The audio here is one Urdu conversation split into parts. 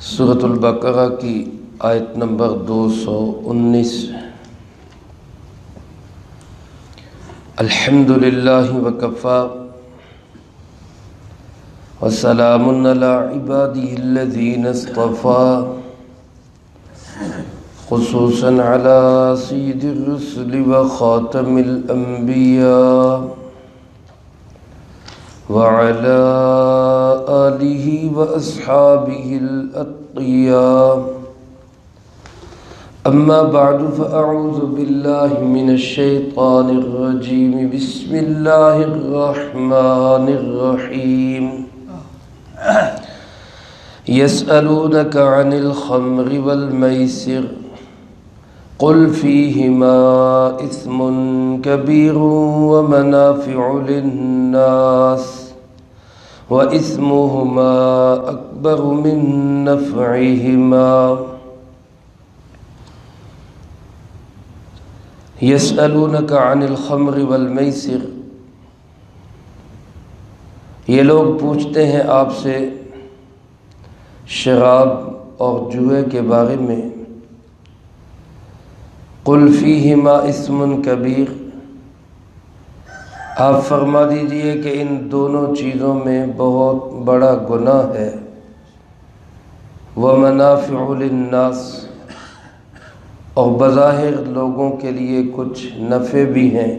سورۃ البقرہ کی آیت نمبر 219۔ الحمد للہ وکفی وسلام علی عبادہ الذین اصطفی، خصوصا علی سید الرسل وخاتم الانبیاء وعلى آلہ واصحابہ الاتقیاء، اما بعد فاعوذ باللہ من الشیطان الرجیم، بسم اللہ الرحمن الرحیم۔ یسألونک عن الخمر والمیسر قل فیہما اثم کبیر ومنافع للناس وَإِثْمُهُمَا أَكْبَرُ مِن نَفْعِهِمَا۔ يَسْأَلُونَكَ عَنِ الْخَمْرِ وَالْمَيْسِرِ، یہ لوگ پوچھتے ہیں آپ سے شراب اور جوئے کے بارے میں۔ قُلْ فِيهِمَا اِثْمٌ كَبِيرٌ، آپ فرما دیجئے کہ ان دونوں چیزوں میں بہت بڑا گناہ ہے۔ وَمَنَافِعُ لِلنَّاسِ، اور بظاہر لوگوں کے لیے کچھ نفع بھی ہیں۔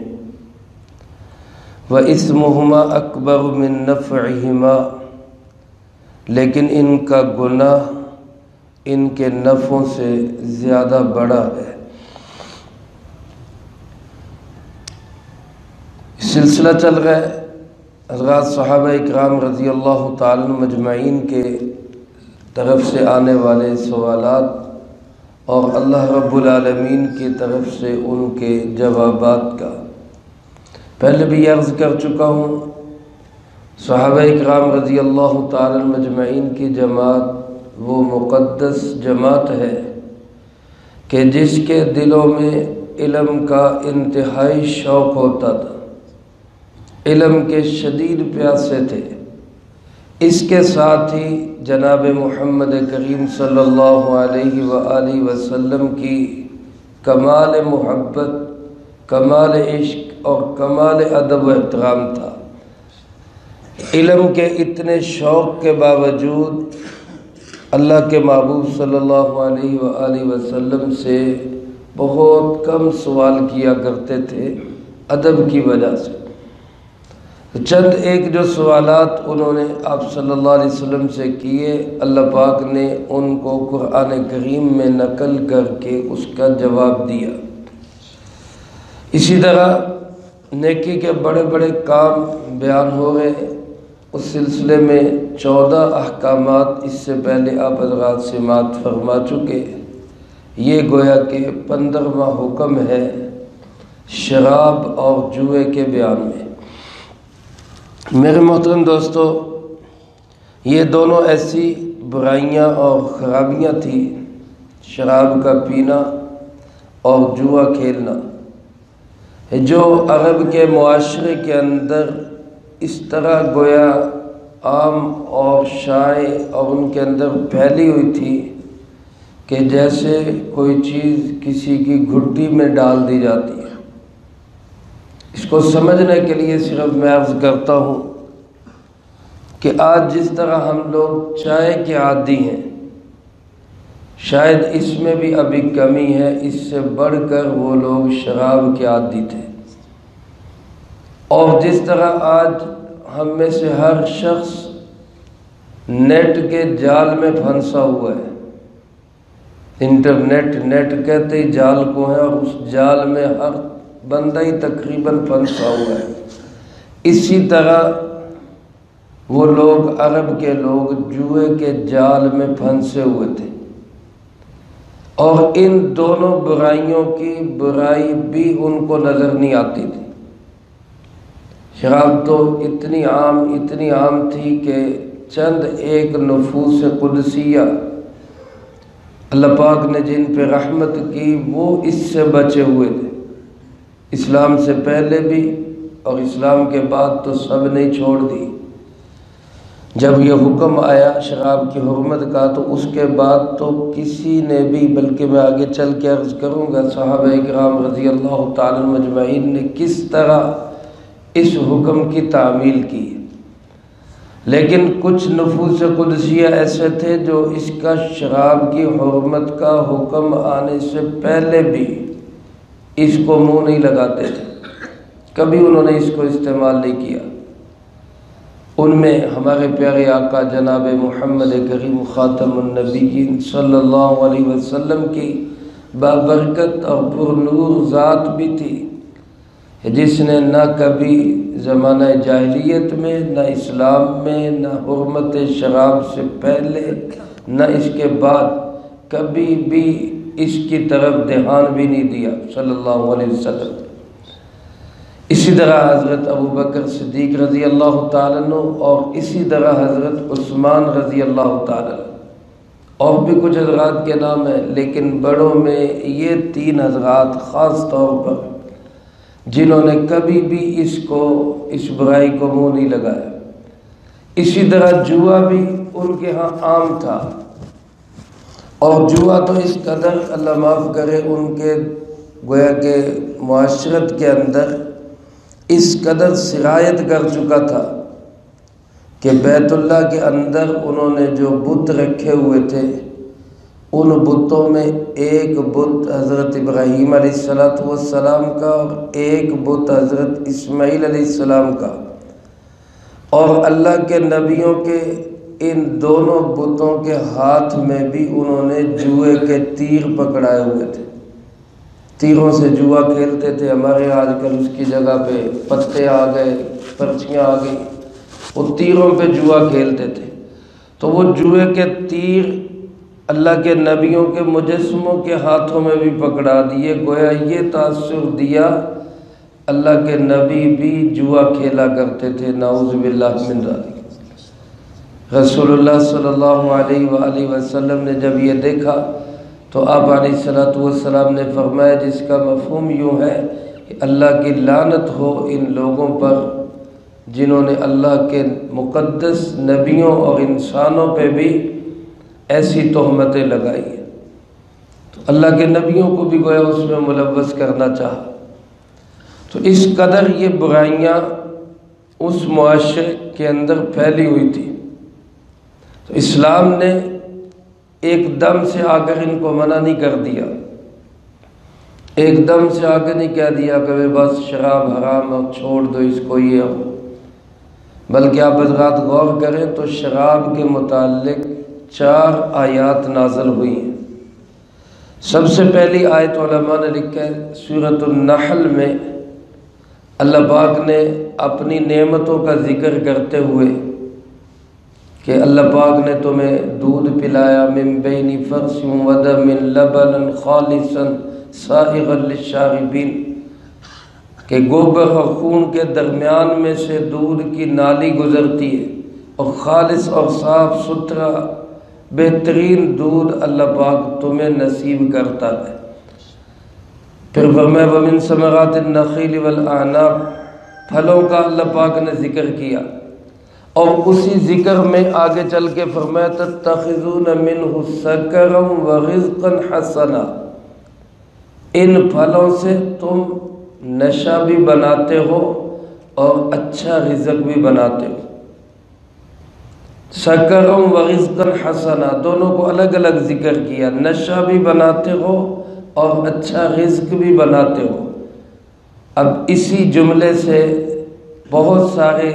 وَإِثْمُهُمَا أَكْبَرُ مِن نَفْعِهِمَا، لیکن ان کا گناہ ان کے نفعوں سے زیادہ بڑا ہے۔ سلسلہ چل رہا ہے حضرات صحابہ اکرام رضی اللہ تعالیٰ مجمعین کے طرف سے آنے والے سوالات اور اللہ رب العالمین کی طرف سے ان کے جوابات کا۔ پہلے بھی عرض کر چکا ہوں، صحابہ اکرام رضی اللہ تعالیٰ مجمعین کی جماعت وہ مقدس جماعت ہے کہ جس کے دلوں میں علم کا انتہائی شوق ہوتا تھا، علم کے شدید پیاسے تھے۔ اس کے ساتھ ہی جناب محمد کریم صلی اللہ علیہ وآلہ وسلم کی کمال محبت، کمال عشق اور کمال ادب و احترام تھا۔ علم کے اتنے شوق کے باوجود اللہ کے محبوب صلی اللہ علیہ وآلہ وسلم سے بہت کم سوال کیا کرتے تھے ادب کی وجہ سے۔ چند ایک جو سوالات انہوں نے آپ صلی اللہ علیہ وسلم سے کیے، اللہ پاک نے ان کو قرآن کریم میں نقل کر کے اس کا جواب دیا۔ اسی طرح نیکی کے بڑے بڑے کام بیان ہو گئے۔ اس سلسلے میں 14 احکامات اس سے پہلے آپ حضرات سماعت فرما چکے۔ یہ گویا کہ 15واں حکم ہے شراب اور جوئے کے بیان میں۔ میرے محترم دوستو، یہ دونوں ایسی برائیاں اور خرابیاں تھیں، شراب کا پینا اور جوا کھیلنا، جو عرب کے معاشرے کے اندر اس طرح گویا عام اور شائع اور ان کے اندر پھیلی ہوئی تھی کہ جیسے کوئی چیز کسی کی گھٹی میں ڈال دی جاتی ہے۔ اس کو سمجھنے کے لیے صرف میں عرض کرتا ہوں کہ آج جس طرح ہم لوگ چائے کے عادی ہیں، شاید اس میں بھی ابھی کمی ہے، اس سے بڑھ کر وہ لوگ شراب کے عادی تھے۔ اور جس طرح آج ہم میں سے ہر شخص نیٹ کے جال میں پھنسا ہوا ہے، نیٹ کہتے ہی جال کو ہے، اور اس جال میں ہر بندہ ہی تقریباً پھنسا ہوا ہے، اسی طرح وہ لوگ عرب کے لوگ جوئے کے جال میں پھنسے ہوئے تھے۔ اور ان دونوں برائیوں کی برائی بھی ان کو نظر نہیں آتی تھی۔ شراب تو اتنی عام تھی کہ چند ایک نفوس قدسیہ اللہ پاک نے جن پہ رحمت کی وہ اس سے بچے ہوئے تھے۔ اسلام سے پہلے بھی اور اسلام کے بعد تو سب نے چھوڑ دی۔ جب یہ حکم آیا شراب کی حرمت کا تو اس کے بعد تو کسی نے بھی، بلکہ میں آگے چل کے عرض کروں گا صحابہ اکرام رضی اللہ تعالی مجمعین نے کس طرح اس حکم کی تعمیل کی، لیکن کچھ نفوس قدسیہ ایسے تھے جو اس کا شراب کی حرمت کا حکم آنے سے پہلے بھی اس کو منہ نہیں لگاتے تھے، کبھی انہوں نے اس کو استعمال نہیں کیا۔ ان میں ہمارے پیارے آقا جناب محمد کریم خاتم النبیین صلی اللہ علیہ وسلم کی بابرکت اور پر نور ذات بھی تھی، جس نے نہ کبھی زمانہ جاہلیت میں، نہ اسلام میں، نہ حرمت شراب سے پہلے نہ اس کے بعد کبھی بھی اس کی طرف دھیان بھی نہیں دیا صلی اللہ علیہ وسلم۔ اسی طرح حضرت ابوبکر صدیق رضی اللہ تعالیٰ عنہ اور اسی طرح حضرت عثمان رضی اللہ تعالیٰ عنہ، اور بھی کچھ حضرات کے نام ہیں، لیکن بڑوں میں یہ تین حضرات خاص طور پر جنہوں نے کبھی بھی اس برائی کو منہ نہیں لگایا۔ اسی طرح جوا بھی ان کے ہاں عام تھا، اور جوا تو اس قدر اللہ معاف کرے ان کے گویا کہ معاشرت کے اندر اس قدر سرایت کر چکا تھا کہ بیت اللہ کے اندر انہوں نے جو بت رکھے ہوئے تھے، ان بتوں میں ایک بت حضرت ابراہیم علیہ السلام کا اور ایک بت حضرت اسماعیل علیہ السلام کا، اور اللہ کے نبیوں کے ان دونوں بتوں کے ہاتھ میں بھی انہوں نے جوئے کے تیر پکڑائے ہوئے تھے، تیروں سے جوا کھیلتے تھے۔ ہمارے آج کل اس کی جگہ پہ پتے آ گئے، پرچیاں آ گئی، وہ تیروں پہ جوا کھیلتے تھے۔ تو وہ جوئے کے تیر اللہ کے نبیوں کے مجسموں کے ہاتھوں میں بھی پکڑا دیے، گویا یہ تاثر دیا اللہ کے نبی بھی جوا کھیلا کرتے تھے، نعوذ باللہ من ذالک۔ رسول اللہ صلی اللہ علیہ وآلہ وسلم نے جب یہ دیکھا تو آپ علیہ السلام نے فرمایا، جس کا مفہوم یوں ہے کہ اللہ کی لعنت ہو ان لوگوں پر جنہوں نے اللہ کے مقدس نبیوں اور انسانوں پہ بھی ایسی تہمتیں لگائی ہیں۔ تو اللہ کے نبیوں کو بھی گویا اس میں ملوث کرنا چاہا۔ تو اس قدر یہ برائیاں اس معاشرے کے اندر پھیلی ہوئی تھی، تو اسلام نے ایک دم سے آ کر ان کو منع نہیں کر دیا، ایک دم سے آ کے نہیں کہہ دیا کہ بس شراب حرام اور چھوڑ دو اس کو یہ ہو، بلکہ آپ حضرات غور کریں تو شراب کے متعلق 4 آیات نازل ہوئی ہیں۔ سب سے پہلی آیت علماء نے لکھا ہے سورۃ النحل میں، اللہ پاک نے اپنی نعمتوں کا ذکر کرتے ہوئے کہ اللہ پاک نے تمہیں دودھ پلایا، من بین فرث ودم لبنا خالصا سائغا للشاربین، کہ گوبر اور خون کے درمیان میں سے دودھ کی نالی گزرتی ہے، اور خالص اور صاف ستھرا بہترین دودھ اللہ پاک تمہیں نصیب کرتا ہے۔ پھر فرمایا ومن ثمرات النخیل والاعناب، پھلوں کا اللہ پاک نے ذکر کیا، اور اسی ذکر میں آگے چل کے فرمایا تتخذون منہ سکرا ورزقا حسنا، ان پھلوں سے تم نشہ بھی بناتے ہو اور اچھا رزق بھی بناتے ہو۔ سکرا ورزقا حسنا دونوں کو الگ الگ ذکر کیا، نشہ بھی بناتے ہو اور اچھا رزق بھی بناتے ہو۔ اب اسی جملے سے بہت سارے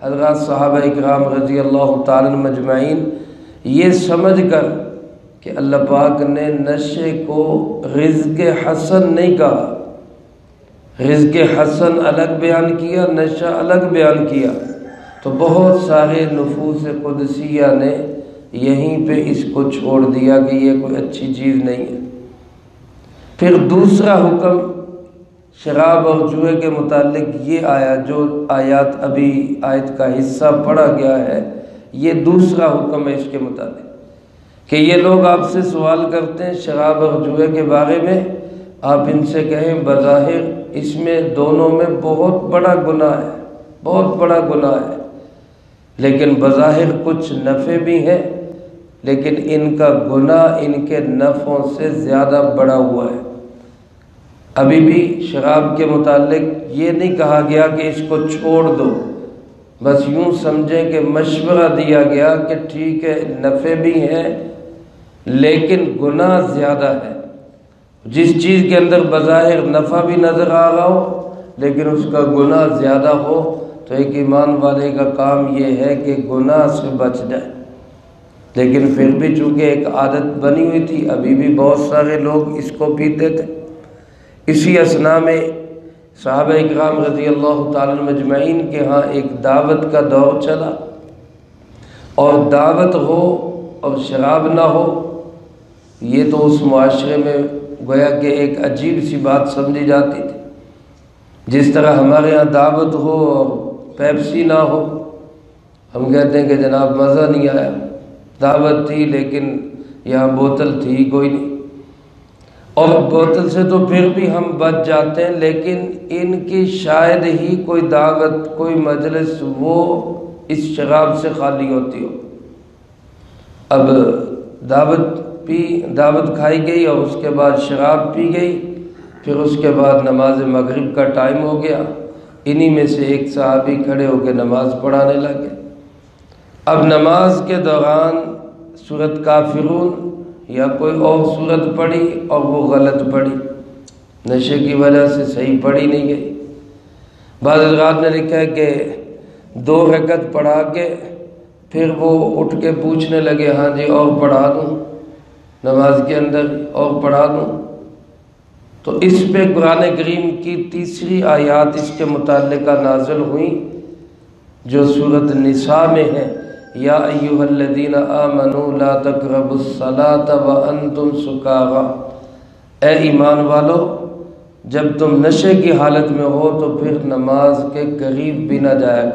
حضرات صحابہ اکرام رضی اللہ تعالیٰ مجمعین یہ سمجھ کر کہ اللہ پاک نے نشے کو رزق حسن نہیں کہا، رزق حسن الگ بیان کیا، نشہ الگ بیان کیا، تو بہت سارے نفوس قدسیہ نے یہیں پہ اس کو چھوڑ دیا کہ یہ کوئی اچھی چیز نہیں ہے۔ پھر دوسرا حکم شراب اور جوئے کے متعلق یہ آیا، جو آیات ابھی آیت کا حصہ پڑھا گیا ہے، یہ دوسرا حکم ہے اس کے متعلق، کہ یہ لوگ آپ سے سوال کرتے ہیں شراب اور جوئے کے بارے میں، آپ ان سے کہیں بظاہر اس میں دونوں میں بہت بڑا گناہ ہے، بہت بڑا گناہ ہے، لیکن بظاہر کچھ نفع بھی ہیں، لیکن ان کا گناہ ان کے نفعوں سے زیادہ بڑا ہوا ہے۔ ابھی بھی شراب کے متعلق یہ نہیں کہا گیا کہ اس کو چھوڑ دو، بس یوں سمجھیں کہ مشورہ دیا گیا کہ ٹھیک ہے نفع بھی ہیں لیکن گناہ زیادہ ہے۔ جس چیز کے اندر بظاہر نفع بھی نظر آ رہا ہو لیکن اس کا گناہ زیادہ ہو تو ایک ایمان والے کا کام یہ ہے کہ گناہ سے بچ جائے۔ لیکن پھر بھی چونکہ ایک عادت بنی ہوئی تھی، ابھی بھی بہت سارے لوگ اس کو پیتے تھے۔ اسی اثناء میں صحابہ اکرام رضی اللہ تعالیٰ عنہ مجمعین کے ہاں ایک دعوت کا دور چلا، اور دعوت ہو اور شراب نہ ہو یہ تو اس معاشرے میں گویا کہ ایک عجیب سی بات سمجھی جاتی تھی۔ جس طرح ہمارے ہاں دعوت ہو اور پیپسی نہ ہو، ہم کہتے ہیں کہ جناب مزہ نہیں آیا، دعوت تھی لیکن یہاں بوتل تھی ہی کوئی نہیں، اور بوتل سے تو پھر بھی ہم بچ جاتے ہیں، لیکن ان کی شاید ہی کوئی دعوت کوئی مجلس وہ اس شراب سے خالی ہوتی ہو۔ اب دعوت کھائی گئی اور اس کے بعد شراب پی گئی، پھر اس کے بعد نماز مغرب کا ٹائم ہو گیا، انہی میں سے ایک صحابی کھڑے ہو کے نماز پڑھانے لگے۔ اب نماز کے دوران سورۃ کافرون یا کوئی اور سورت پڑھی اور وہ غلط پڑھی، نشے کی وجہ سے صحیح پڑھی نہیں گئی۔ بعض حضرات نے لکھا ہے کہ 2 رکعت پڑھا کے پھر وہ اٹھ کے پوچھنے لگے ہاں جی اور پڑھا دوں، نماز کے اندر اور پڑھا دوں؟ تو اس پہ قرآن کریم کی 3 آیات اس کے متعلقہ نازل ہوئیں جو سورۃ نساء میں ہے۔ یا ایھا الذین آمنوا لا تقربوا الصلاۃ وانتم سکارى، اے ایمان والو جب تم نشے کی حالت میں ہو تو پھر نماز کے قریب بھی نہ جایا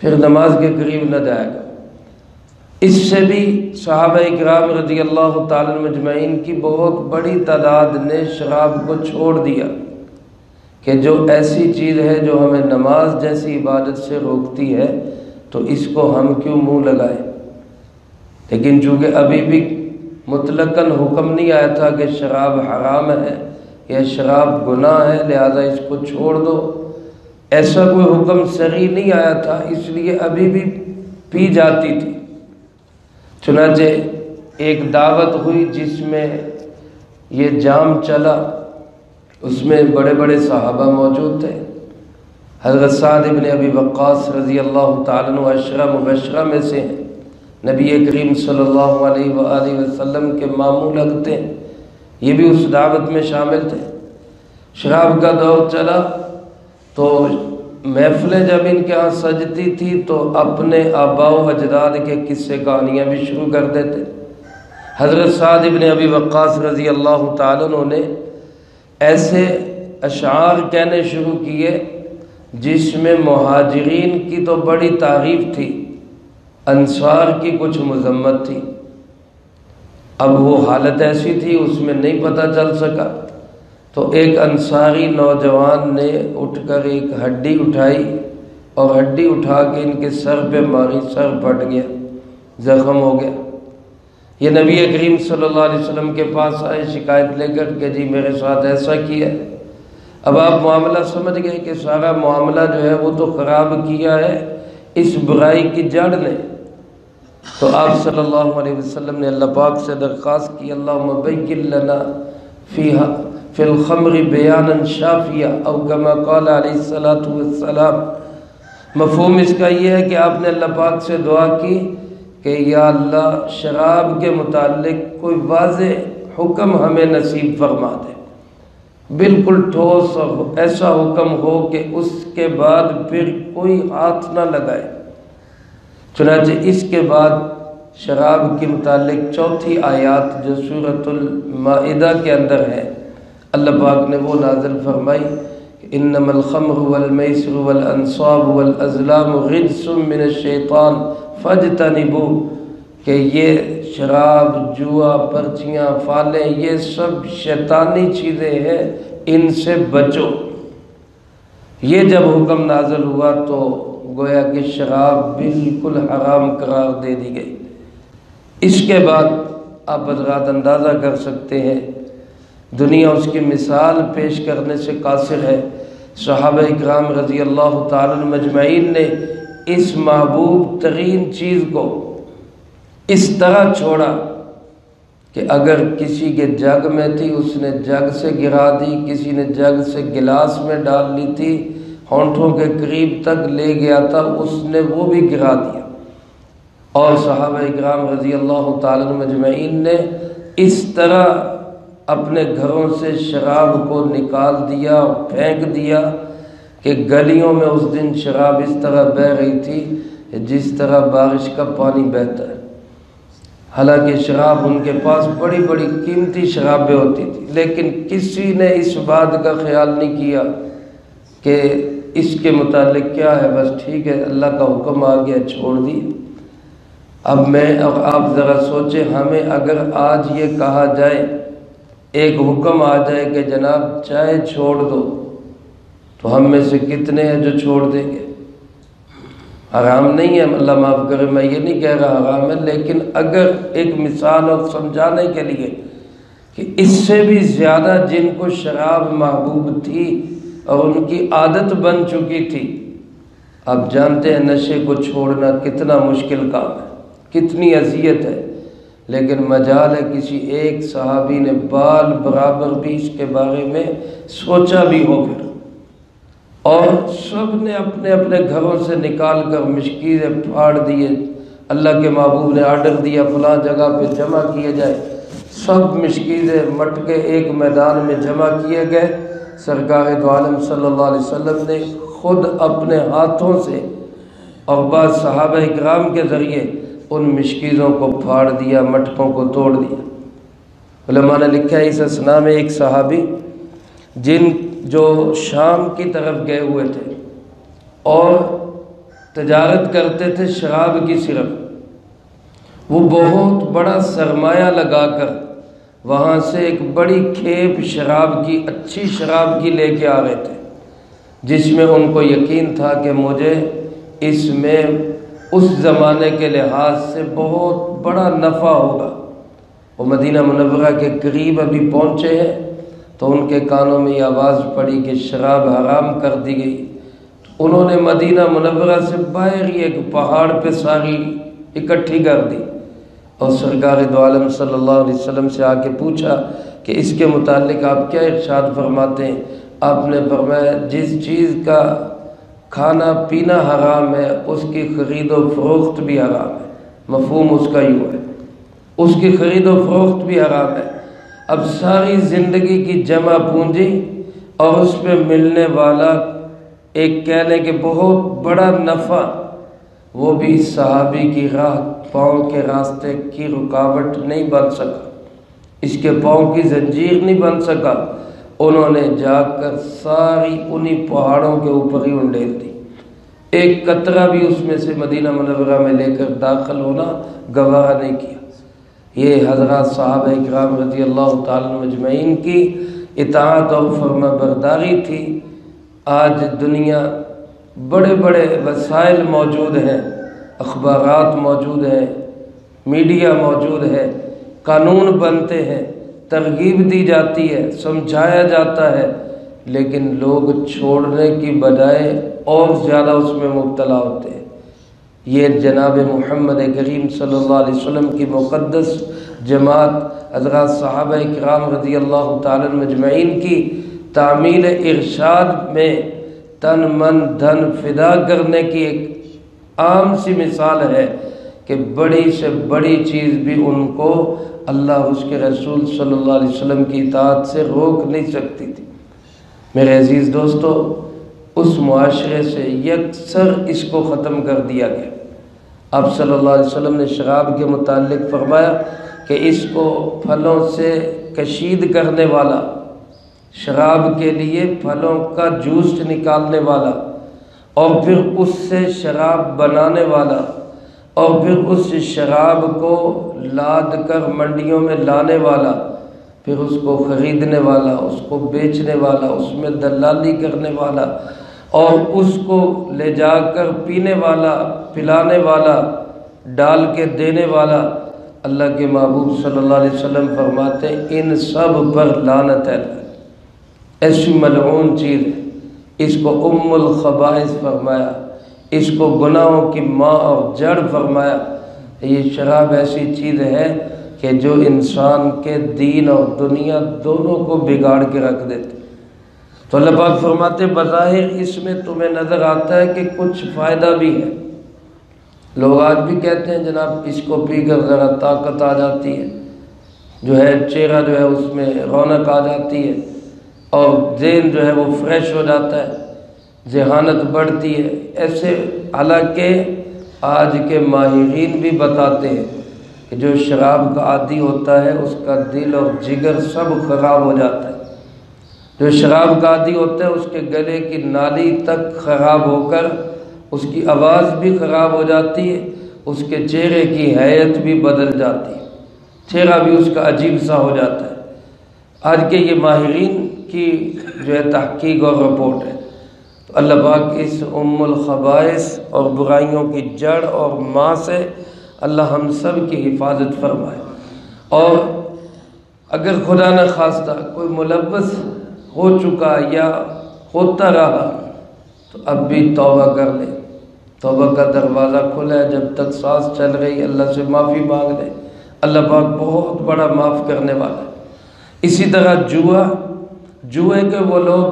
کرو، نہ جایا کرو۔ اس سے بھی صحابہ اکرام رضی اللہ تعالی مجمعین کی بہت بڑی تعداد نے شراب کو چھوڑ دیا کہ جو ایسی چیز ہے جو ہمیں نماز جیسی عبادت سے روکتی ہے تو اس کو ہم کیوں منہ لگائیں۔ لیکن چونکہ ابھی بھی مطلقاً حکم نہیں آیا تھا کہ شراب حرام ہے یا شراب گناہ ہے لہذا اس کو چھوڑ دو، ایسا کوئی حکم صریح نہیں آیا تھا، اس لیے ابھی بھی پی جاتی تھی۔ چنانچہ ایک دعوت ہوئی جس میں یہ جام چلا، اس میں بڑے بڑے صحابہ موجود تھے۔ حضرت سعد بن ابی وقاص رضی اللہ تعالیٰ عنہ عشرہ مبشرہ میں سے ہیں، نبی کریم صلی اللہ علیہ وآلہ وسلم کے ماموں لگتے ہیں، یہ بھی اس دعوت میں شامل تھے۔ شراب کا دور چلا تو محفلیں جب ان کے ہاں سجتی تھی تو اپنے آباء و اجداد کے قصے کہانیاں بھی شروع کر دیتے۔ حضرت سعد بن ابی وقاص رضی اللہ تعالیٰ عنہ نے ایسے اشعار کہنے شروع کیے جس میں مہاجرین کی تو بڑی تعریف تھی، انصار کی کچھ مذمت تھی۔ اب وہ حالت ایسی تھی اس میں نہیں پتہ چل سکا، تو ایک انصاری نوجوان نے اٹھ کر ایک ہڈی اٹھائی اور ہڈی اٹھا کے ان کے سر پہ ماری، سر پھٹ گیا، زخم ہو گیا۔ یہ نبی کریم صلی اللہ علیہ وسلم کے پاس آئے شکایت لے کر کہ جی میرے ساتھ ایسا کیا۔ اب آپ معاملہ سمجھ گئے کہ سارا معاملہ جو ہے وہ تو خراب کیا ہے اس برائی کی جڑ نے۔ تو آپ صلی اللہ علیہ وسلم نے اللہ پاک سے درخواست کی اللہم بین لنا فی الخمر بیانا شافیا، او کما قال علیہ الصلاۃ والسلام۔ مفہوم اس کا یہ ہے کہ آپ نے اللہ پاک سے دعا کی کہ یا اللہ شراب کے متعلق کوئی واضح حکم ہمیں نصیب فرما دے، بالکل ٹھوس اور ایسا حکم ہو کہ اس کے بعد پھر کوئی ہاتھ نہ لگائے۔ چنانچہ اس کے بعد شراب کے متعلق 4 آیات جو سورۃ المائدہ کے اندر ہے، اللہ پاک نے وہ نازل فرمائی کہ انما الخمر والمیسر والانصاب والازلام رجس من الشیطان فاجتنبوہ، کہ یہ شراب، جوا، پرچیاں، فالیں یہ سب شیطانی چیزیں ہیں، ان سے بچو۔ یہ جب حکم نازل ہوا تو گویا کہ شراب بالکل حرام قرار دے دی گئی۔ اس کے بعد آپ حضرات اندازہ کر سکتے ہیں دنیا اس کی مثال پیش کرنے سے قاصر ہے۔ صحابہ اکرام رضی اللہ تعالیٰ عنہ مجمعین نے اس محبوب ترین چیز کو اس طرح چھوڑا کہ اگر کسی کے جگ میں تھی اس نے جگ سے گرا دی، کسی نے جگ سے گلاس میں ڈال لی تھی، ہونٹوں کے قریب تک لے گیا تھا، اس نے وہ بھی گرا دیا۔ اور صحابہ اکرام رضی اللہ تعالیٰ عنہ مجمعین نے اس طرح اپنے گھروں سے شراب کو نکال دیا اور پھینک دیا کہ گلیوں میں اس دن شراب اس طرح بہہ رہی تھی جس طرح بارش کا پانی بہتا ہے۔ حالانکہ شراب ان کے پاس بڑی بڑی قیمتی شرابیں ہوتی تھی، لیکن کسی نے اس بات کا خیال نہیں کیا کہ اس کے متعلق کیا ہے، بس ٹھیک ہے اللہ کا حکم آ گیا چھوڑ دی۔ اب میں اور آپ ذرا سوچیں، ہمیں اگر آج یہ کہا جائے، ایک حکم آ جائے کہ جناب چائے چھوڑ دو، تو ہم میں سے کتنے ہیں جو چھوڑ دیں گے؟ حرام نہیں ہے، اللہ معاف کرے، میں یہ نہیں کہہ رہا حرام ہے، لیکن اگر ایک مثال اور سمجھانے کے لیے کہ اس سے بھی زیادہ جن کو شراب محبوب تھی اور ان کی عادت بن چکی تھی، آپ جانتے ہیں نشے کو چھوڑنا کتنا مشکل کام ہے، کتنی اذیت ہے، لیکن مجال ہے کسی ایک صحابی نے بال برابر بھی اس کے بارے میں سوچا بھی ہو، پھر اور سب نے اپنے اپنے گھروں سے نکال کر مشکیزیں پھاڑ دیے۔ اللہ کے محبوب نے آرڈر دیا فلاں جگہ پہ جمع کیے جائے، سب مشکیزیں مٹکے ایک میدان میں جمع کیے گئے۔ سرکار دو عالم صلی اللہ علیہ وسلم نے خود اپنے ہاتھوں سے اور بعض صحابہ اکرام کے ذریعے ان مشکیزوں کو پھاڑ دیا، مٹکوں کو توڑ دیا۔ علماء نے لکھا ہے اس اثناء میں ایک صحابی جو شام کی طرف گئے ہوئے تھے اور تجارت کرتے تھے شراب کی، صرف وہ بہت بڑا سرمایہ لگا کر وہاں سے ایک بڑی کھیپ شراب کی، اچھی شراب کی لے کے آ رہے تھے، جس میں ان کو یقین تھا کہ مجھے اس میں اس زمانے کے لحاظ سے بہت بڑا نفع ہوگا۔ وہ مدینہ منورہ کے قریب ابھی پہنچے ہیں تو ان کے کانوں میں یہ آواز پڑی کہ شراب حرام کر دی گئی۔ انہوں نے مدینہ منورہ سے باہر ہی ایک پہاڑ پہ ساری اکٹھی کر دی اور سرکار دو عالم صلی اللہ علیہ وسلم سے آ کے پوچھا کہ اس کے متعلق آپ کیا ارشاد فرماتے ہیں؟ آپ نے فرمایا جس چیز کا کھانا پینا حرام ہے اس کی خرید و فروخت بھی حرام ہے۔ مفہوم اس کا یوں ہے، اس کی خرید و فروخت بھی حرام ہے۔ اب ساری زندگی کی جمع پونجی اور اس پہ ملنے والا ایک کہہ لیں کہ بہت بڑا نفع، وہ بھی صحابی کی راہ پاؤں کے راستے کی رکاوٹ نہیں بن سکا، اس کے پاؤں کی زنجیر نہیں بن سکا۔ انہوں نے جا کر ساری انہی پہاڑوں کے اوپر ہی انڈیل دی، ایک قطرہ بھی اس میں سے مدینہ منورہ میں لے کر داخل ہونا گوارا نہیں کیا۔ یہ حضرات صحابہ اکرام رضی اللہ تعالیٰ مجمعین کی اطاعت اور فرما برداری تھی۔ آج دنیا بڑے بڑے وسائل موجود ہیں، اخبارات موجود ہیں، میڈیا موجود ہے، قانون بنتے ہیں، ترغیب دی جاتی ہے، سمجھایا جاتا ہے، لیکن لوگ چھوڑنے کی بجائے اور زیادہ اس میں مبتلا ہوتے ہیں۔ یہ جناب محمد کریم صلی اللہ علیہ وسلم کی مقدس جماعت حضرات صحابہ اکرام رضی اللہ تعالیٰ مجمعین کی تعمیل ارشاد میں تن من دھن فدا کرنے کی ایک عام سی مثال ہے کہ بڑی سے بڑی چیز بھی ان کو اللہ اس کے رسول صلی اللہ علیہ وسلم کی اطاعت سے روک نہیں سکتی تھی۔ میرے عزیز دوستو، اس معاشرے سے یکسر اس کو ختم کر دیا گیا۔ آپ صلی اللہ علیہ وسلم نے شراب کے متعلق فرمایا کہ اس کو پھلوں سے کشید کرنے والا، شراب کے لیے پھلوں کا جوس نکالنے والا، اور پھر اس سے شراب بنانے والا، اور پھر اس شراب کو لاد کر منڈیوں میں لانے والا، پھر اس کو خریدنے والا، اس کو بیچنے والا، اس میں دلالی کرنے والا، اور اس کو لے جا کر پینے والا، پلانے والا، ڈال کے دینے والا، اللہ کے محبوب صلی اللہ علیہ وسلم فرماتے ہیں ان سب پر لعنت ہے، ایسی ملعون چیز ہے۔ اس کو ام الخبائث فرمایا، اس کو گناہوں کی ماں اور جڑ فرمایا۔ یہ شراب ایسی چیز ہے کہ جو انسان کے دین اور دنیا دونوں کو بگاڑ کے رکھ دیتے۔ تو اللہ پاک فرماتے بظاہر اس میں تمہیں نظر آتا ہے کہ کچھ فائدہ بھی ہے۔ لوگ آج بھی کہتے ہیں جناب اس کو پی کر ذرا طاقت آ جاتی ہے، جو ہے چہرہ جو ہے اس میں رونق آ جاتی ہے، اور ذہن جو ہے وہ فریش ہو جاتا ہے، ذہانت بڑھتی ہے۔ ایسے حالانکہ آج کے ماہرین بھی بتاتے ہیں کہ جو شراب کا عادی ہوتا ہے اس کا دل اور جگر سب خراب ہو جاتا ہے۔ جو شراب کا عادی ہوتا ہے اس کے گلے کی نالی تک خراب ہو کر اس کی آواز بھی خراب ہو جاتی ہے، اس کے چہرے کی حیت بھی بدل جاتی ہے، چہرہ بھی اس کا عجیب سا ہو جاتا ہے۔ آج کے یہ ماہرین کی جو ہے تحقیق اور رپورٹ ہے۔ تو اللہ پاک اس ام الخبائث اور برائیوں کی جڑ اور ماں سے اللہ ہم سب کی حفاظت فرمائے۔ اور اگر خدا نہ خواستہ کوئی ملوث ہو چکا یا ہوتا رہا تو اب بھی توبہ کر لے، توبہ کا دروازہ کھلا ہے، جب تک سانس چل رہی اللہ سے معافی مانگ لے، اللہ پاک بہت بڑا معاف کرنے والا ہے۔ اسی طرح جوئے کے وہ لوگ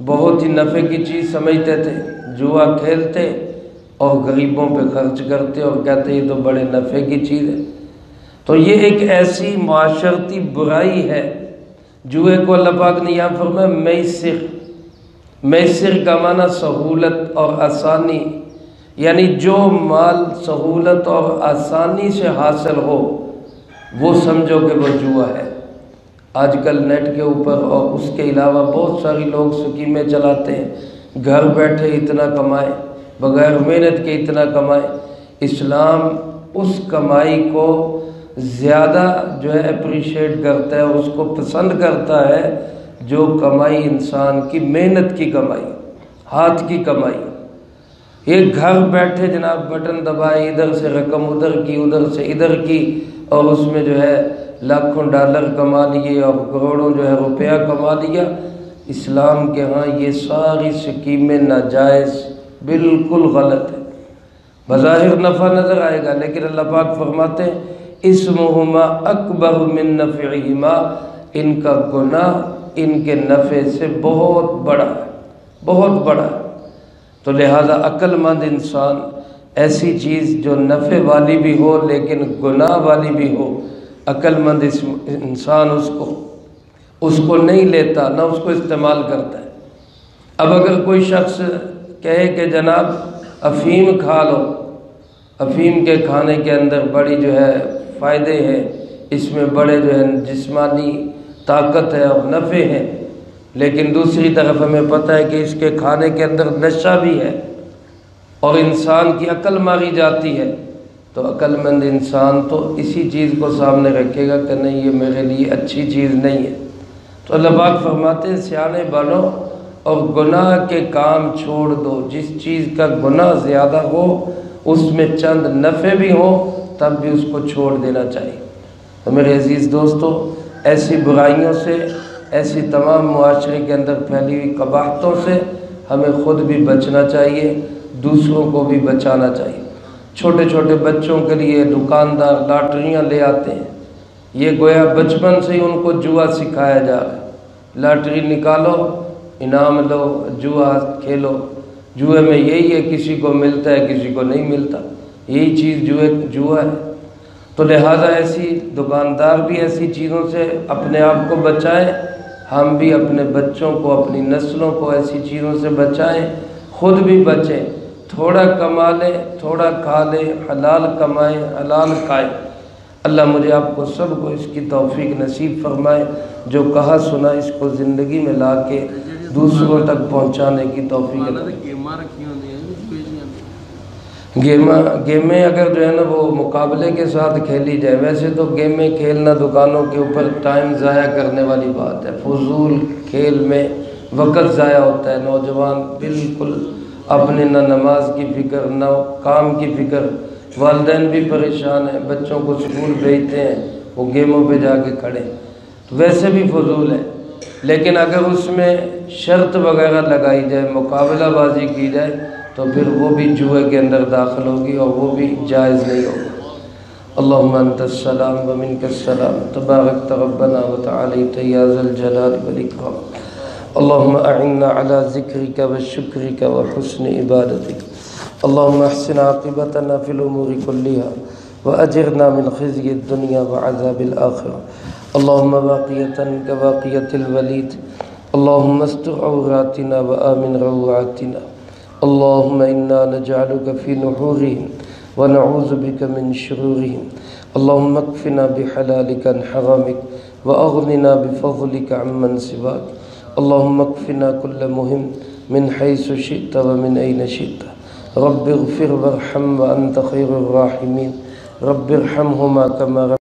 بہت ہی نفع کی چیز سمجھتے تھے، جوا کھیلتے اور غریبوں پہ خرچ کرتے اور کہتے یہ تو بڑے نفع کی چیز ہے۔ تو یہ ایک ایسی معاشرتی برائی ہے۔ جوئے کو اللہ پاک نے یہاں فرمایا میسر کا معنی سہولت اور آسانی، یعنی جو مال سہولت اور آسانی سے حاصل ہو وہ سمجھو کہ وہ جوا ہے۔ آج کل نیٹ کے اوپر اور اس کے علاوہ بہت ساری لوگ سکیمیں چلاتے ہیں، گھر بیٹھے اتنا کمائے، بغیر محنت کے اتنا کمائے۔ اسلام اس کمائی کو زیادہ جو ہے اپریشیٹ کرتا ہے، اس کو پسند کرتا ہے جو کمائی انسان کی محنت کی کمائی، ہاتھ کی کمائی۔ یہ گھر بیٹھے جناب بٹن دبائے، ادھر سے رقم ادھر کی، ادھر سے ادھر کی، اور اس میں جو ہے لاکھوں ڈالر کما لیے اور کروڑوں جو ہے روپیہ کما لیا۔ اسلام کے ہاں یہ ساری سکیمیں ناجائز، بالکل غلط ہے۔ بظاہر نفع نظر آئے گا لیکن اللہ پاک فرماتے ہیں اسمہما اکبر من نفعہما، ان کا گناہ ان کے نفع سے بہت بڑا ہے، بہت بڑا ہے۔ تو لہذا عقل مند انسان ایسی چیز جو نفع والی بھی ہو لیکن گناہ والی بھی ہو، عقل مند انسان اس کو نہیں لیتا، نہ اس کو استعمال کرتا ہے۔ اب اگر کوئی شخص کہے کہ جناب افیم کھا لو، افیم کے کھانے کے اندر بڑی جو ہے فائدے ہیں، اس میں بڑے جو ہے جسمانی طاقت ہے اور نفع ہیں، لیکن دوسری طرف ہمیں پتہ ہے کہ اس کے کھانے کے اندر نشہ بھی ہے اور انسان کی عقل ماری جاتی ہے، تو عقل مند انسان تو اسی چیز کو سامنے رکھے گا کہ نہیں یہ میرے لیے اچھی چیز نہیں ہے۔ تو اللہ پاک فرماتے ہیں سیانے بنو اور گناہ کے کام چھوڑ دو، جس چیز کا گناہ زیادہ ہو اس میں چند نفع بھی ہو تب بھی اس کو چھوڑ دینا چاہیے۔ تو میرے عزیز دوستو، ایسی برائیوں سے، ایسی تمام معاشرے کے اندر پھیلی ہوئی قباحتوں سے ہمیں خود بھی بچنا چاہیے، دوسروں کو بھی بچانا چاہیے۔ چھوٹے چھوٹے بچوں کے لیے دکاندار لاٹریاں لے آتے ہیں، یہ گویا بچپن سے ہی ان کو جوا سکھایا جا رہا ہے۔ لاٹری نکالو، انعام لو، جوا کھیلو۔ جوئے میں یہی ہے، کسی کو ملتا ہے کسی کو نہیں ملتا، یہی چیز جوا ہے۔ تو لہٰذا ایسی دکاندار بھی ایسی چیزوں سے اپنے آپ کو بچائیں، ہم بھی اپنے بچوں کو، اپنی نسلوں کو ایسی چیزوں سے بچائیں، خود بھی بچیں۔ تھوڑا کما لیں، تھوڑا کھا لیں، حلال کمائیں، حلال کھائیں۔ اللہ مجھے آپ کو سب کو اس کی توفیق نصیب فرمائے، جو کہا سنا اس کو زندگی میں لا کے دوسروں تک پہنچانے کی توفیق عطا۔ گیمیں اگر جو ہے نا وہ مقابلے کے ساتھ کھیلی جائے، ویسے تو گیمیں کھیلنا دکانوں کے اوپر ٹائم ضائع کرنے والی بات ہے، فضول کھیل میں وقت ضائع ہوتا ہے، نوجوان بالکل اپنے نہ نماز کی فکر نہ کام کی فکر، والدین بھی پریشان ہیں، بچوں کو اسکول بھیجتے ہیں وہ گیموں پہ جا کے کھڑے، ویسے بھی فضول ہے، لیکن اگر اس میں شرط وغیرہ لگائی جائے، مقابلہ بازی کی جائے تو پھر وہ بھی جوئے کے اندر داخل ہوگی اور وہ بھی جائز نہیں ہوگا۔ اللہم انت السلام ومنک السلام تبارکت ربنا وتعالیت یا ذا الجلال والاکرام۔ اللہم اعنا علی ذکرک وشکرک وحسن عبادتک۔ اللہم احسن عاقبتنا فی الامور کلها واجرنا من خزي الدنيا وعذاب الآخرة۔ اللهم باقية كباقية الوليد، اللهم استر عوراتنا وآمن روعاتنا، اللهم إنا نجعلك في نحورهم ونعوذ بك من شرورهم، اللهم اكفنا بحلالك عن حرامك وأغننا بفضلك عمن سواك، اللهم اكفنا كل مهم من حيث شئت ومن أين شئت، رب اغفر وارحم وأنت خير الراحمين، رب ارحمهما كما